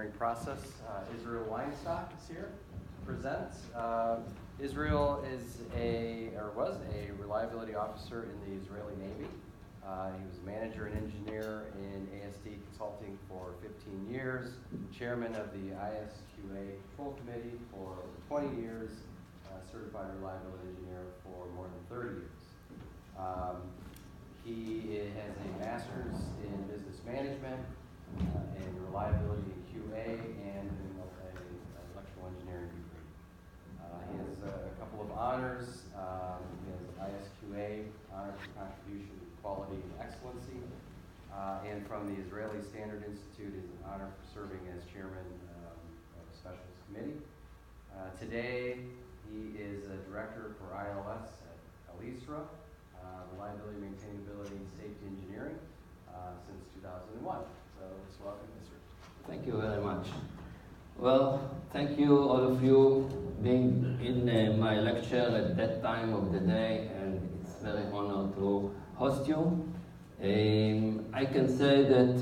engineering process. Israel Weinstock is here to present. Israel is was a reliability officer in the Israeli Navy. He was manager and engineer in ASD Consulting for 15 years, chairman of the ISQA Control Committee for over 20 years, certified reliability engineer for more than 30 years. He has a master's in business management and reliability in QA and an electrical engineering degree. He has a couple of honors. He has ISQA, honor for contribution to quality and excellency, and from the Israeli Standard Institute is an honor for serving as chairman of a specialist committee. Today, he is a director for ILS at Alisra, reliability, maintainability, and safety engineering since 2001. So let's welcome Israel. Thank you very much. Well, thank you all of you being in my lecture at that time of the day, and it's very honor to host you. I can say that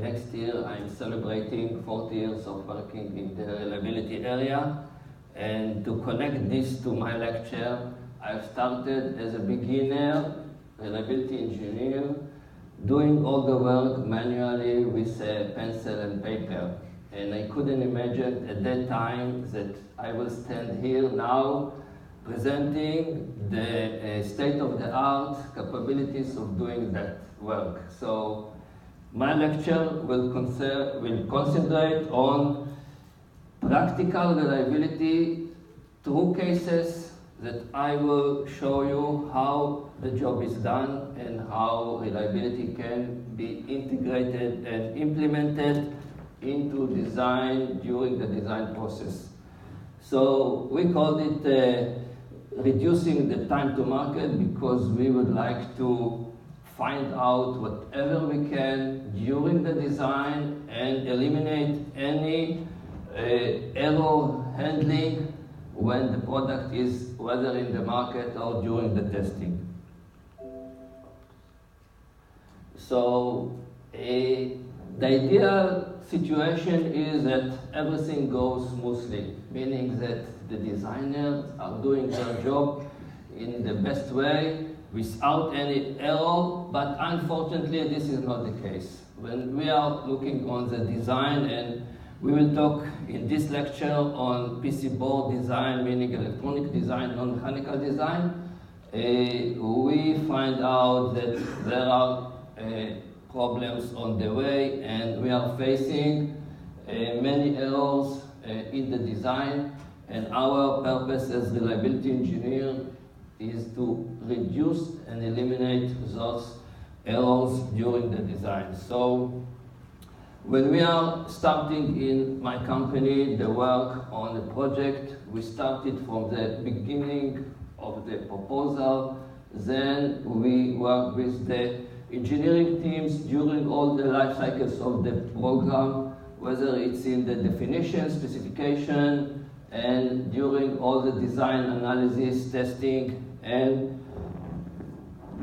next year I'm celebrating 40 years of working in the reliability area, and to connect this to my lecture, I've started as a beginner reliability engineer, doing all the work manually with pencil and paper. And I couldn't imagine at that time that I will stand here now presenting the state-of-the-art capabilities of doing that work. So my lecture will concentrate on practical reliability through cases that I will show you how the job is done and how reliability can be integrated and implemented into design during the design process. So we called it reducing the time to market, because we would like to find out whatever we can during the design and eliminate any error handling when the product is whether in the market or during the testing. So the ideal situation is that everything goes smoothly, meaning that the designers are doing their job in the best way without any error, but unfortunately this is not the case. When we are looking on the design, and we will talk in this lecture on PC board design, meaning electronic design, non-mechanical design, we find out that there are problems on the way, and we are facing many errors in the design, and our purpose as reliability engineer is to reduce and eliminate those errors during the design. So when we are starting in my company the work on the project, we started from the beginning of the proposal, then we work with the engineering teams during all the life cycles of the program, whether it's in the definition, specification, and during all the design analysis, testing, and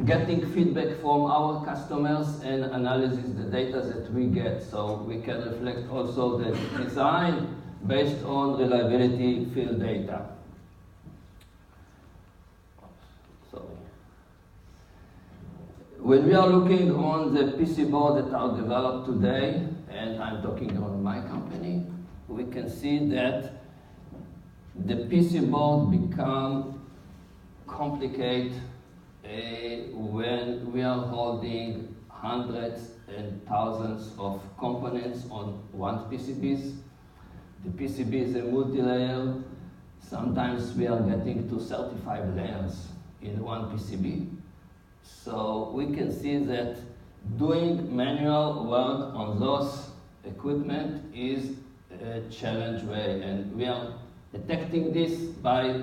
getting feedback from our customers and analysis the data that we get, so we can reflect also the design based on reliability field data. When we are looking on the PC board that are developed today, and I'm talking on my company, we can see that the PC board become complicated when we are holding hundreds and thousands of components on one PCBs. The PCB is a multi-layer. Sometimes we are getting to 35 layers in one PCB. So we can see that doing manual work on those equipment is a challenge way, and we are detecting this by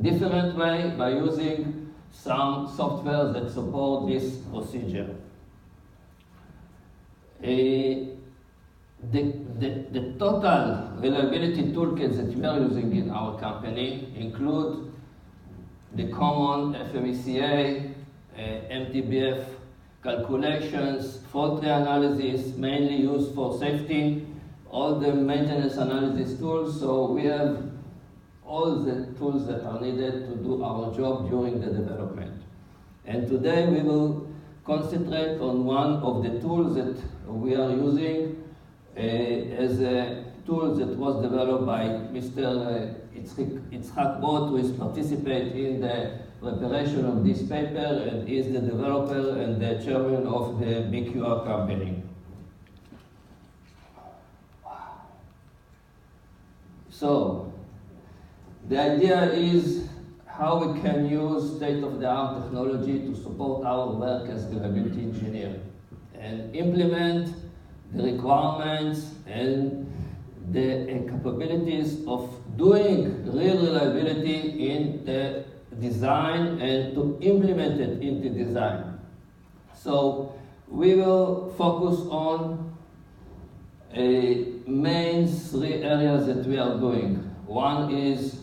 different way by using some software that support this procedure. The total reliability toolkits that we are using in our company include the common FMECA, MTBF calculations, fault tree analysis, mainly used for safety all the maintenance analysis tools, so we have all the tools that are needed to do our job during the development. And today we will concentrate on one of the tools that we are using as a tool that was developed by Mr. Yitzhak Bot, who is participating in the preparation of this paper and is the developer and the chairman of the BQR company. So, the idea is how we can use state-of-the-art technology to support our work as reliability engineer and implement the requirements and the capabilities of doing real reliability in the design and to implement it in the design. So we will focus on main three areas that we are doing. One is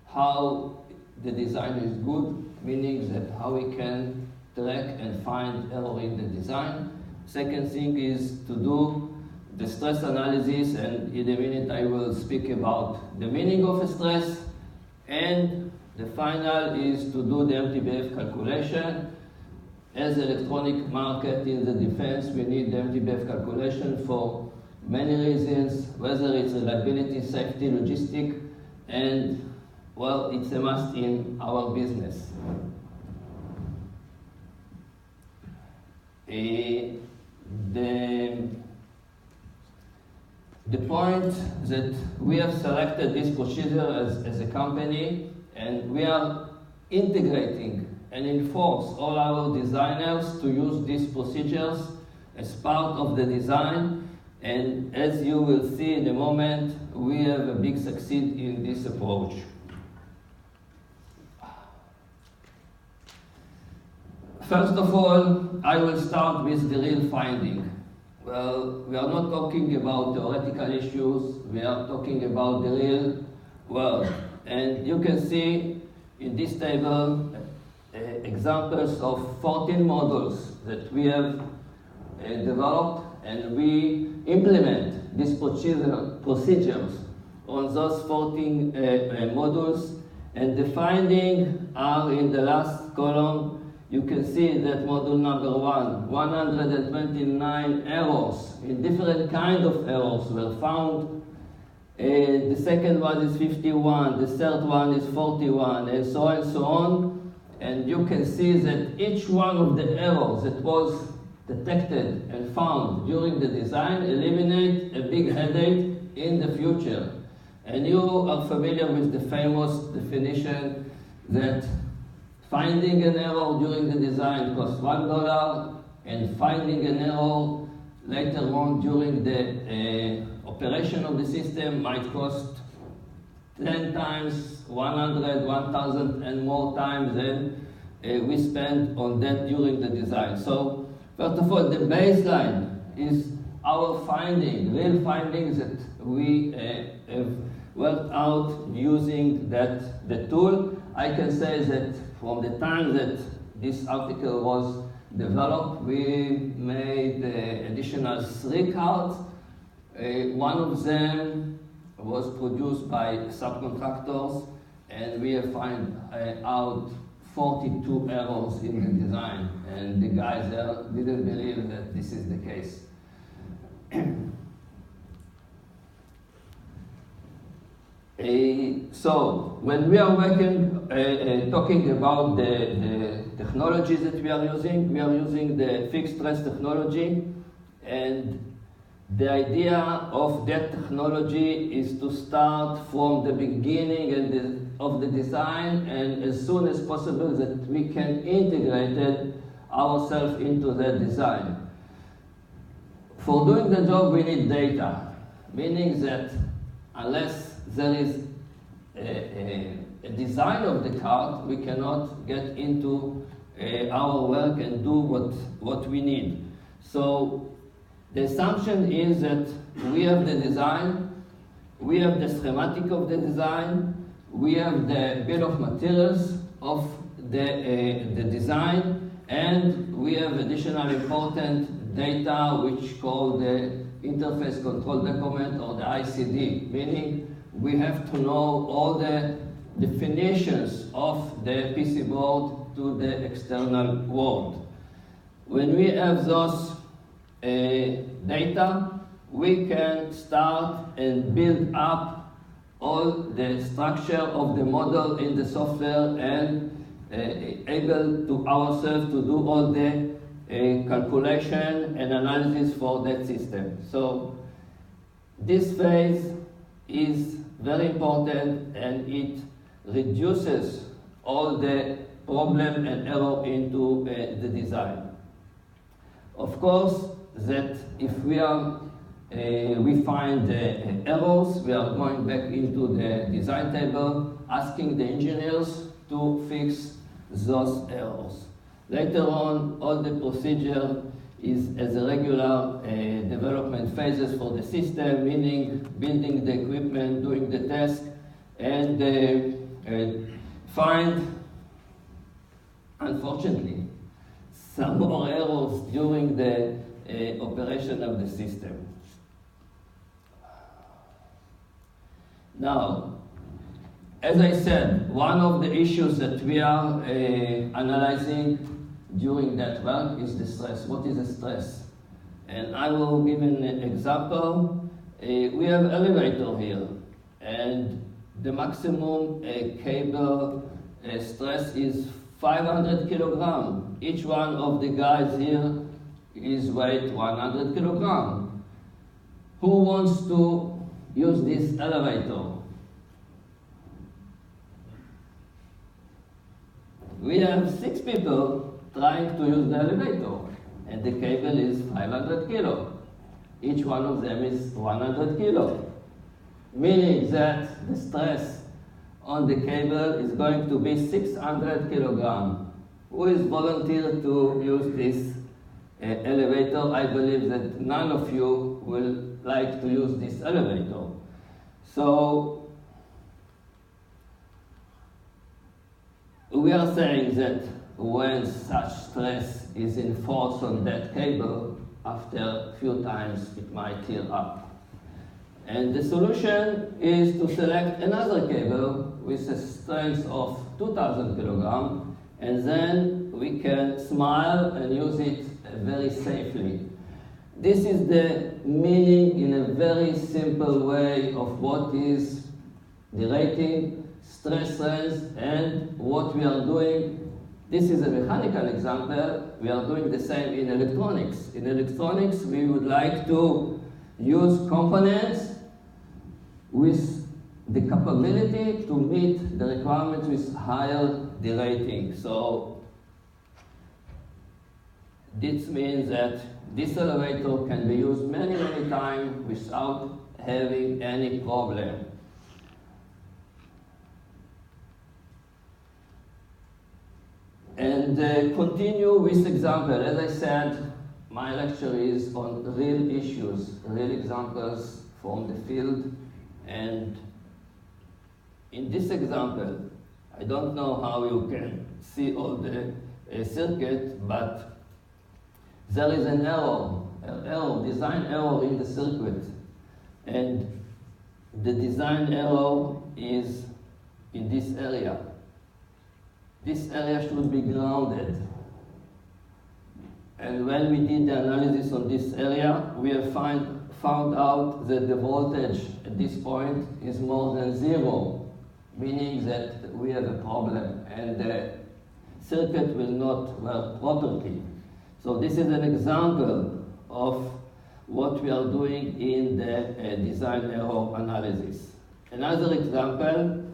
how the design is good, meaning that how we can track and find error in the design. Second thing is to do the stress analysis, and in a minute I will speak about the meaning of a stress. And the final is to do the MTBF calculation. As electronic market in the defense, we need the MTBF calculation for many reasons, whether it's reliability, safety, logistic, and well, it's a must in our business. The point that we have selected this procedure as a company, and we are integrating and enforce all our designers to use these procedures as part of the design. And as you will see in a moment, we have a big succeed in this approach. First of all, I will start with the real finding. Well, we are not talking about theoretical issues, we are talking about the real world. And you can see in this table examples of 14 modules that we have developed, and we implement these procedures on those 14 modules. And the findings are in the last column. You can see that module number 1, 129 errors, in different kinds of errors were found. The second one is 51, the third one is 41, and so on and so on. And you can see that each one of the errors that was detected and found during the design eliminate a big headache in the future. And you are familiar with the famous definition that finding an error during the design costs $1, and finding an error later on during the operation of the system might cost 10 times, 100, 1,000 and more times than we spent on that during the design. So first of all, the baseline is our finding, real findings that we have worked out using the tool. I can say that from the time that this article was developed, we made additional 3 cards. One of them was produced by subcontractors, and we have found out 42 errors in the design, and the guys there didn't believe that this is the case. So when we are talking about the technologies that we are using the fiXtress technology, and the idea of that technology is to start from the beginning of the design, and as soon as possible that we can integrate ourselves into that design. For doing the job, we need data, meaning that unless there is a design of the card, we cannot get into our work and do what we need. So the assumption is that we have the design, we have the schematic of the design, we have the bill of materials of the design, and we have additional important data which called the interface control document or the ICD, meaning we have to know all the definitions of the PC board to the external world. When we have those data, we can start and build up all the structure of the model in the software and able to ourselves to do all the calculation and analysis for that system. So this phase is very important, and it reduces all the problem and error into the design. Of course, that if we find errors, we are going back into the design table, asking the engineers to fix those errors. Later on, all the procedure is as a regular development phases for the system, meaning building the equipment, doing the task, and find, unfortunately, some more errors during the operation of the system. Now, as I said, one of the issues that we are analyzing during that work is the stress. What is the stress? And I will give an example. We have elevator here, and the maximum cable stress is 500 kilogram. Each one of the guys here is weight 100 kilogram. Who wants to use this elevator? We have 6 people trying to use the elevator, and the cable is 500 kilo. Each one of them is 100 kilo, meaning that the stress on the cable is going to be 600 kilogram. Who is volunteer to use this elevator? I believe that none of you will like to use this elevator. So we are saying that when such stress is enforced on that cable, after a few times it might tear up. And the solution is to select another cable with a strength of 2000 kilogram, and then we can smile and use it very safely. This is the meaning in a very simple way of what is the rating, stress strength, and what we are doing. This is a mechanical example. We are doing the same in electronics. In electronics, we would like to use components with the capability to meet the requirements with higher derating. So this means that this elevator can be used many, many times without having any problem. And continue with example. As I said, my lecture is on real issues, real examples from the field. And in this example, I don't know how you can see all the circuit, but there is an error, design error in the circuit. And the design error is in this area. This area should be grounded. And when we did the analysis on this area, we have found out that the voltage at this point is more than 0, meaning that we have a problem and the circuit will not work properly. So this is an example of what we are doing in the design error analysis. Another example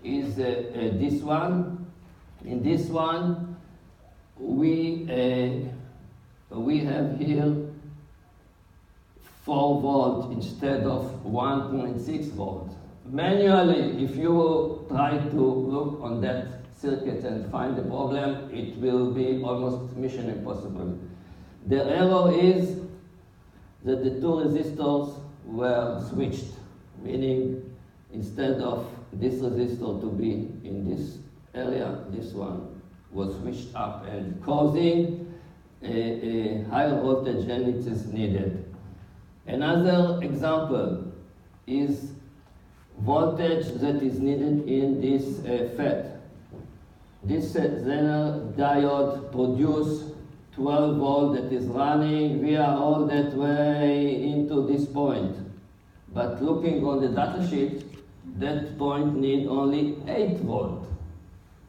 is this one. In this one, we have here 4 volt instead of 1.6 volt. Manually, if you try to look on that circuit and find the problem, it will be almost mission impossible. The error is that the 2 resistors were switched, meaning instead of this resistor to be in this area, this one was switched up and causing a higher voltage than it is needed. Another example is voltage that is needed in this FET. This Zener diode produces 12 volt that is running via all that way into this point. But looking on the data sheet, that point needs only 8 volt,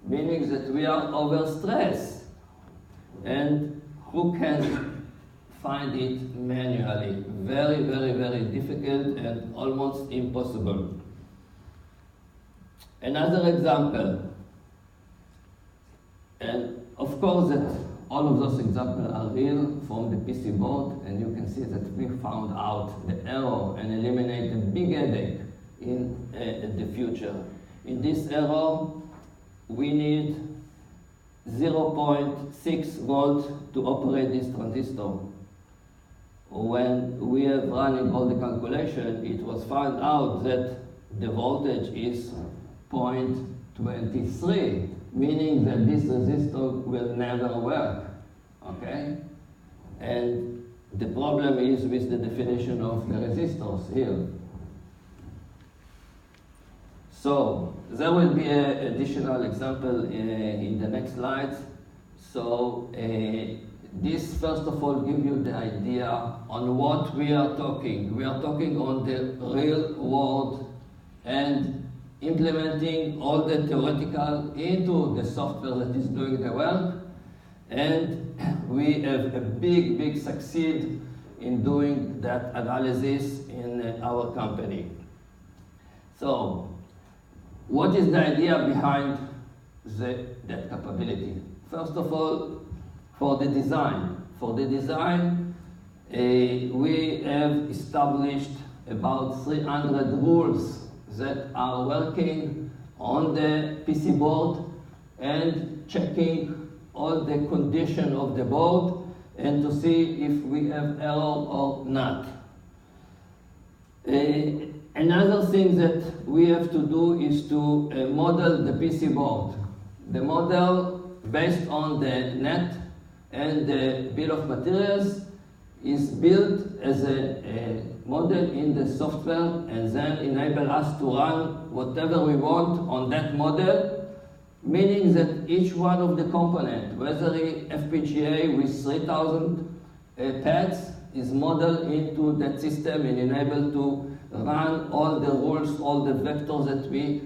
meaning that we are overstressed. And who can find it manually? Very, very, very difficult and almost impossible. Another example, and of course that all of those examples are real from the PC board, and you can see that we found out the error and eliminate a big headache in the future. In this error, we need 0.6 volt to operate this transistor. When we are running all the calculation, it was found out that the voltage is 0.23, meaning that this resistor will never work, okay? And the problem is with the definition of the resistors here. So there will be an additional example in the next slides. So this first of all gives you the idea on what we are talking. We are talking on the real world and implementing all the theoretical into the software that is doing the work. And we have a big succeed in doing that analysis in our company. So, what is the idea behind that capability? First of all, for the design. For the design, we have established about 300 rules that are working on the PC board and checking all the condition of the board and to see if we have error or not. Another thing that we have to do is to model the PC board. The model based on the net and the bill of materials is built as a model in the software and then enable us to run whatever we want on that model, meaning that each one of the components, whether it's FPGA with 3,000 pads, is modeled into that system and enabled to run all the rules, all the vectors that we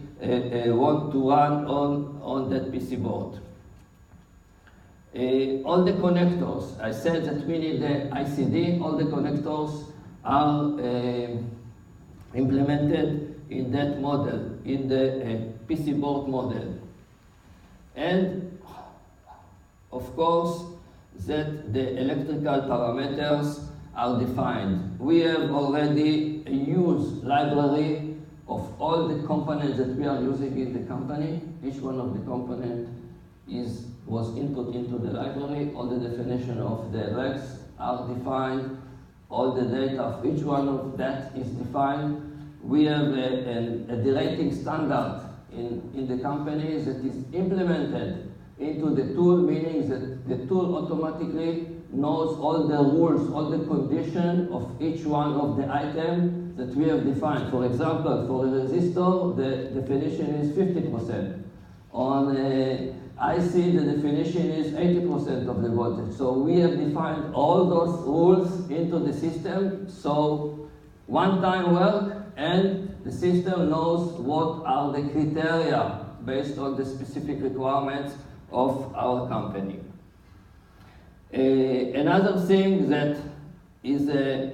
want to run on that PC board. All the connectors, I said that we need the ICD, all the connectors are implemented in that model, in the PC board model. And of course, that the electrical parameters are defined. We have already a huge library of all the components that we are using in the company. Each one of the components was input into the library. All the definition of the regs are defined. All the data of each one of that is defined. We have a derating standard in the company that is implemented into the tool, meaning that the tool automatically knows all the rules, all the conditions of each one of the items that we have defined. For example, for a resistor, the definition is 50%. On IC, the definition is 80% of the voltage. So we have defined all those rules into the system, so one-time work, and the system knows what are the criteria based on the specific requirements of our company. Another thing that is a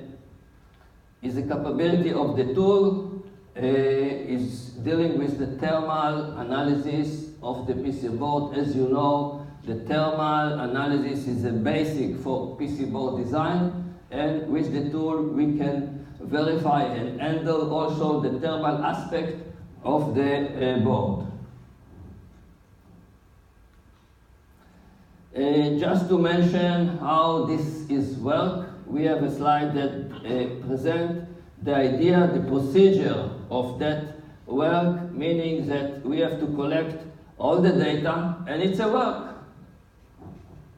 capability of the tool is dealing with the thermal analysis of the PC board. As you know, the thermal analysis is a basic for PC board design, and with the tool we can verify and handle also the thermal aspect of the board. Just to mention how this is work, we have a slide that presents the idea, the procedure of that work, meaning that we have to collect all the data, and it's a work.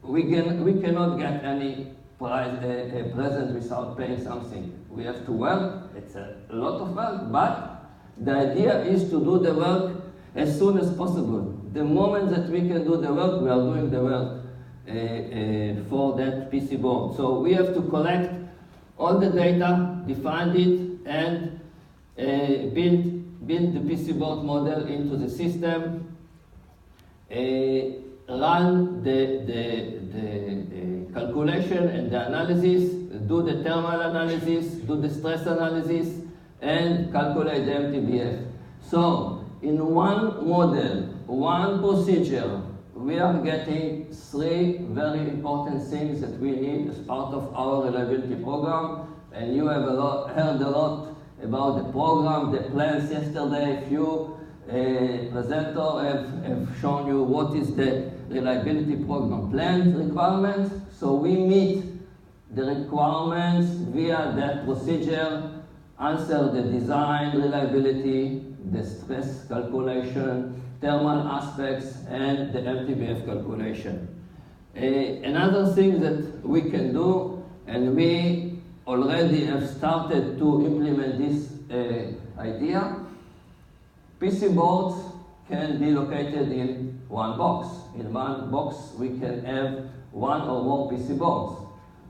We cannot get any present without paying something. We have to work, it's a lot of work, but the idea is to do the work as soon as possible. The moment that we can do the work, we are doing the work for that PC board. So we have to collect all the data, define it, and build the PC board model into the system, run the calculation and the analysis, do the thermal analysis, do the stress analysis, and calculate the MTBF. So in one model, one procedure, we are getting 3 very important things that we need as part of our reliability program. And you have heard a lot about the program, the plans yesterday. A few presenters have shown you what is the reliability program plan requirements. So we meet the requirements via that procedure, answer the design reliability, the stress calculation, thermal aspects, and the MTBF calculation. Another thing that we can do, and we already have started to implement this idea, PC boards can be located in one box. In one box, we can have one or more PC boards.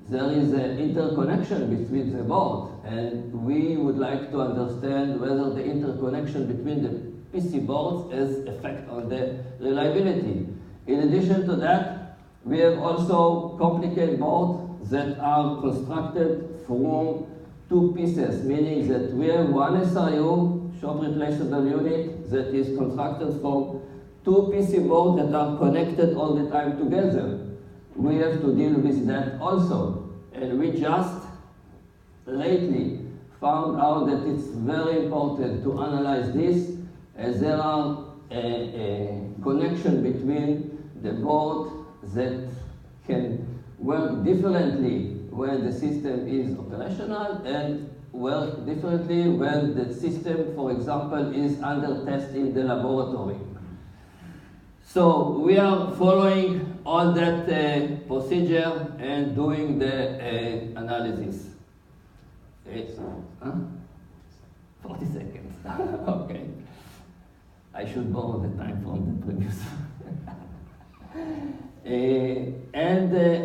There is an interconnection between the board, and we would like to understand whether the interconnection between the PC boards has effect on the reliability. In addition to that, we have also complicated boards that are constructed from 2 pieces, meaning that we have one SRU, short replaceable unit, that is constructed from 2 PC boards that are connected all the time together. We have to deal with that also. And we just lately found out that it's very important to analyze this, as there are a connection between the board that can work differently when the system is operational and work differently when the system, for example, is under test in the laboratory. So we are following all that procedure and doing the analysis. 40 seconds. Okay. I should borrow the time from the previous.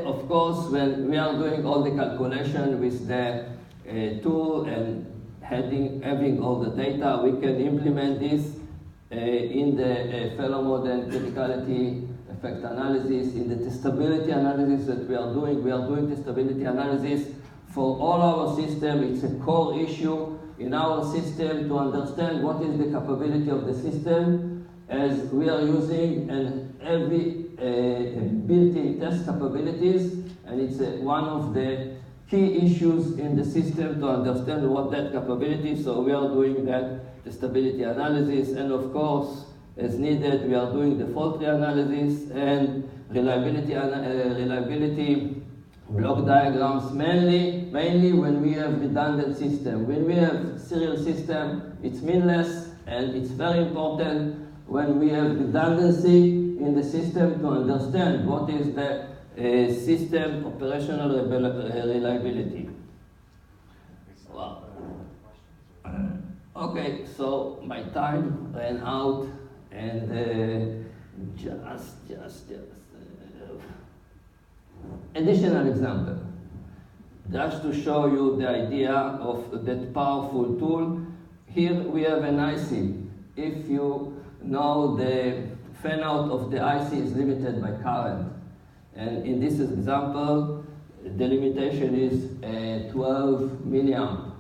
Of course, when we are doing all the calculation with the tool and having all the data, we can implement this in the fellow model criticality effect analysis, in the testability analysis that we are doing. We are doing testability analysis for all our system. It's a core issue in our system to understand what is the capability of the system, as we are using an heavy built-in test capabilities, and it's one of the key issues in the system to understand what that capability. So we are doing that testability analysis, and of course, as needed, we are doing the fault tree analysis and reliability block diagrams, mainly when we have redundant system. When we have serial system, it's meaningless, and it's very important when we have redundancy in the system to understand what is the system operational reliability. Wow. Okay, so my time ran out, and just additional example, just to show you the idea of that powerful tool. Here we have an IC. If you know, the fan out of the IC is limited by current, and in this example, the limitation is 12 milliamp.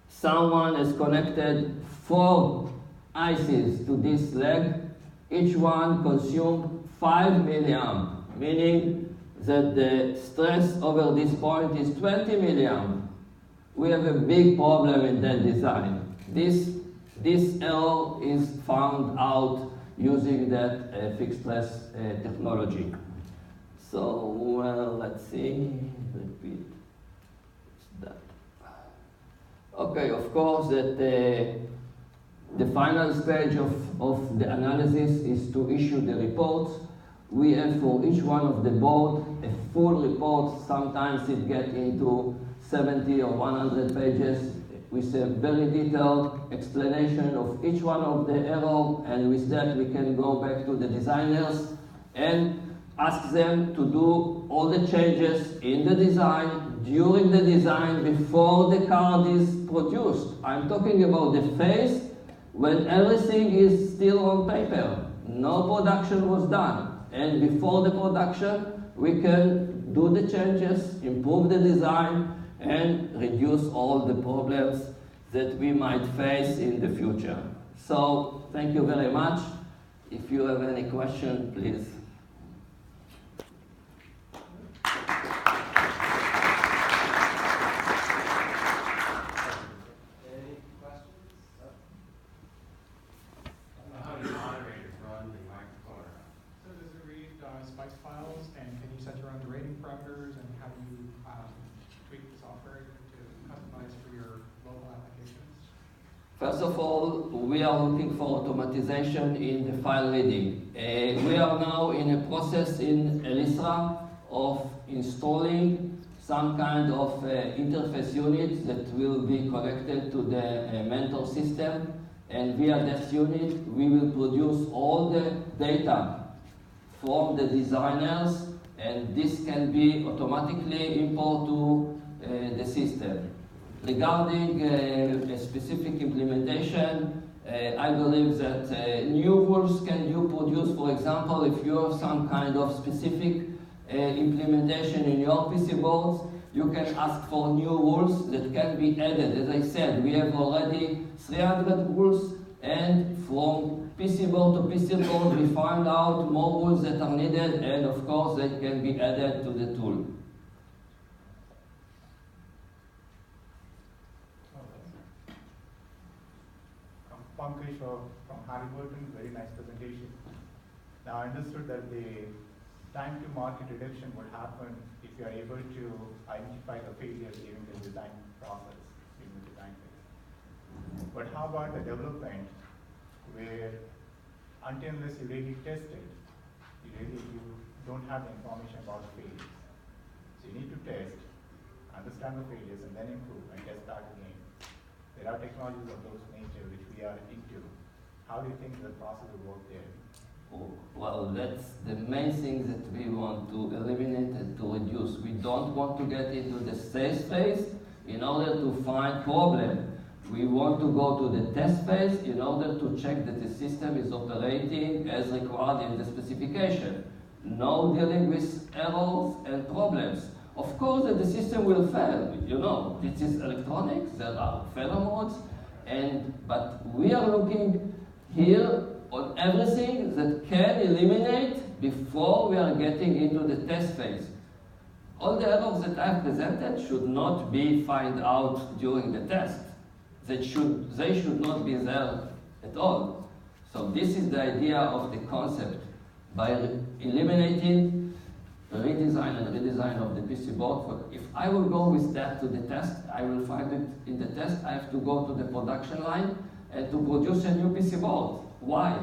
Someone has connected 4 ICs to this leg. Each one consumed 5 milliamp, meaning that the stress over this point is 20 milliamp. We have a big problem in that design. This error is found out using that fiXtress technology. So, well, let's see, repeat that. Okay, of course, that the final stage of the analysis is to issue the reports. We have for each one of the board a full report. Sometimes it gets into 70 or 100 pages with a very detailed explanation of each one of the errors, and with that we can go back to the designers and ask them to do all the changes in the design, during the design, before the card is produced. I'm talking about the phase when everything is still on paper. No production was done. And before the production, we can do the changes, improve the design, and reduce all the problems that we might face in the future. So, thank you very much. If you have any question, please. parameters, and how do you tweak the software to customize for your local applications? First of all, we are looking for automatization in the file reading. We are now in a process in Elisra of installing some kind of interface unit that will be connected to the mentor system, and via that unit we will produce all the data from the designers, and this can be automatically imported to the system. Regarding a specific implementation, I believe that new rules can you produce. For example, if you have some kind of specific implementation in your PC boards, you can ask for new rules that can be added. As I said, we have already 300 rules, and from PC board to PC board we find out more rules that are needed, and of course they can be added to the tool. Pankaj from Halliburton, very nice presentation. Now I understood that the time to market reduction would happen if you are able to identify the failures during the design process, in the design phase. But how about the development, where until unless you really test it, you don't have the information about the failures. So you need to test, understand the failures, and then improve and test back again. There are technologies of those nature which we are into. How do you think the process will work there? Well, that's the main thing that we want to eliminate and to reduce. We don't want to get into the test phase in order to find problem. We want to go to the test phase in order to check that the system is operating as required in the specification. No dealing with errors and problems. Of course that the system will fail, you know, this is electronics, there are failure modes, but we are looking here on everything that can eliminate before we are getting into the test phase. All the errors that I've presented should not be found out during the test. They should not be there at all. So this is the idea of the concept. By eliminating redesign and redesign of the PC board. If I will go with that to the test, I will find it in the test. I have to go to the production line and to produce a new PC board. Why?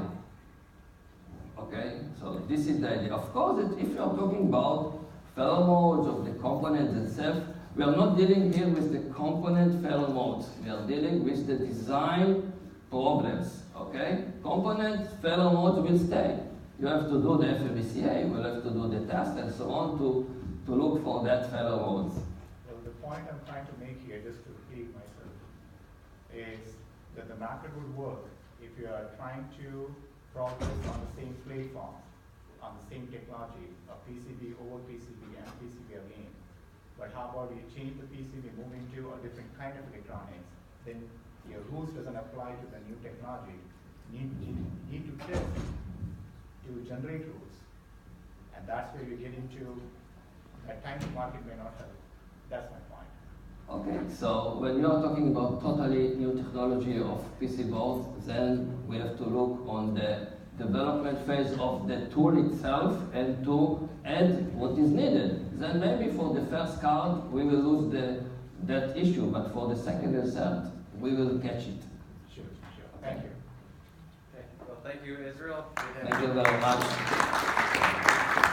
Okay, so this is the idea. Of course, if you are talking about failure modes of the components itself, we are not dealing here with the component failure modes. We are dealing with the design problems. Okay, component failure modes will stay. You have to do the FMECA, you will have to do the test and so on to look for that failure modes. Well, the point I'm trying to make here, just to repeat myself, is that the method would work if you are trying to progress on the same platform, on the same technology, a PCB over PCB and PCB again. But how about you change the PCB, move into a different kind of electronics, then your rules doesn't apply to the new technology. You need to test to generate rules, and that's where you get into that time to market may not help. That's my point. Okay, so when you are talking about totally new technology of PC boards, then we have to look on the development phase of the tool itself and to add what is needed. Then maybe for the first card we will lose that issue, but for the second and third we will catch it. Sure. Thank you. Okay. Well, thank you, Israel. Thank you very much.